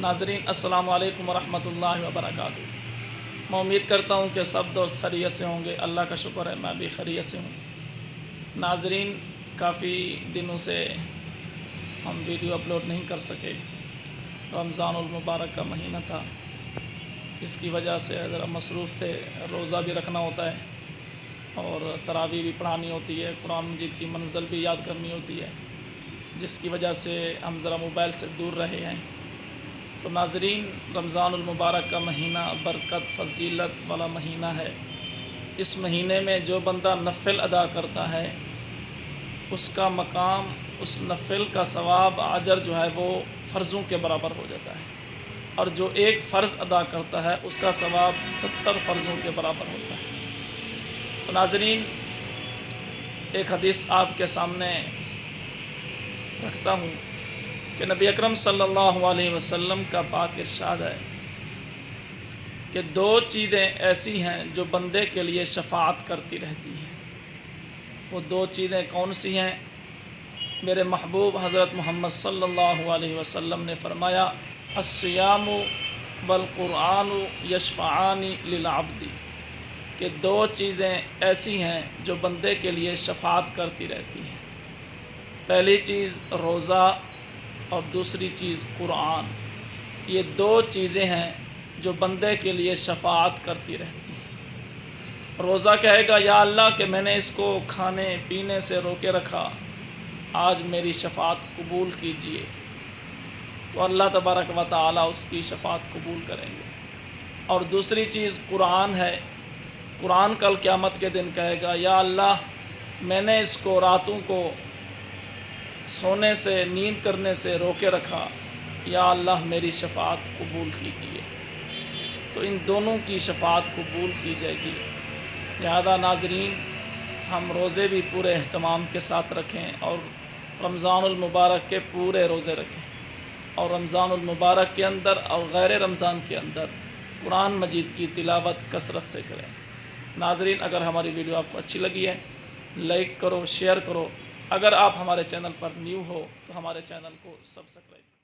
ناظرین السلام علیکم ورحمۃ اللہ وبرکاتہ۔ میں امید کرتا ہوں کہ سب دوست خیریت سے ہوں گے۔ اللہ کا شکر ہے میں بھی خیریت سے ہوں۔ ناظرین کافی دنوں سے ہم ویڈیو اپلوڈ نہیں کر سکے۔ رمضان المبارک کا مہینہ تھا، جس کی وجہ سے ذرا مصروف تھے۔ روزہ بھی رکھنا ہوتا ہے اور تراویح بھی پڑھانی ہوتی ہے، قرآن مجید کی منزل بھی یاد کرنی ہوتی ہے، جس کی وجہ سے ہم ذرا موبائل سے دور رہے ہیں۔ تو ناظرین رمضان المبارک کا مہینہ برکت فضیلت والا مہینہ ہے۔ اس مہینے میں جو بندہ نفل ادا کرتا ہے اس کا مقام، اس نفل کا ثواب اجر جو ہے وہ فرضوں کے برابر ہو جاتا ہے، اور جو ایک فرض ادا کرتا ہے اس کا ثواب 70 فرضوں کے برابر ہوتا ہے۔ تو ناظرین ایک حدیث آپ کے سامنے رکھتا ہوں کہ نبی اکرم صلی اللہ علیہ وسلم کا پاک ارشاد ہے کہ 2 چیزیں ایسی ہیں جو بندے کے لیے شفاعت کرتی رہتی ہیں۔ وہ 2 چیزیں کون سی ہیں؟ میرے محبوب حضرت محمد صلی اللہ علیہ وسلم نے فرمایا الصیام والقرآن یشفعان للعبد، کہ 2 چیزیں ایسی ہیں جو بندے کے لیے شفاعت کرتی رہتی ہیں۔ پہلی چیز روزہ اور دوسری چیز قرآن۔ یہ 2 چیزیں ہیں جو بندے کے لیے شفاعت کرتی رہتی ہیں۔ روزہ کہے گا یا اللہ کہ میں نے اس کو کھانے پینے سے روکے رکھا، آج میری شفاعت قبول کیجئے، تو اللہ تبارک و تعالی اس کی شفاعت قبول کریں گے۔ اور دوسری چیز قرآن ہے۔ قرآن کل قیامت کے دن کہے گا یا اللہ میں نے اس کو راتوں کو سونے سے نیند کرنے سے روکے رکھا، یا اللہ میری شفاعت قبول کیجیے۔ تو ان دونوں کی شفاعت قبول کی جائے گی۔ لہذا ناظرین ہم روزے بھی پورے اہتمام کے ساتھ رکھیں اور رمضان المبارک کے پورے روزے رکھیں، اور رمضان المبارک کے اندر اور غیر رمضان کے اندر قرآن مجید کی تلاوت کثرت سے کریں۔ ناظرین اگر ہماری ویڈیو آپ کو اچھی لگی ہے لائک کرو، شیئر کرو۔ اگر آپ ہمارے چینل پر نیو ہو تو ہمارے چینل کو سبسکرائب کرو۔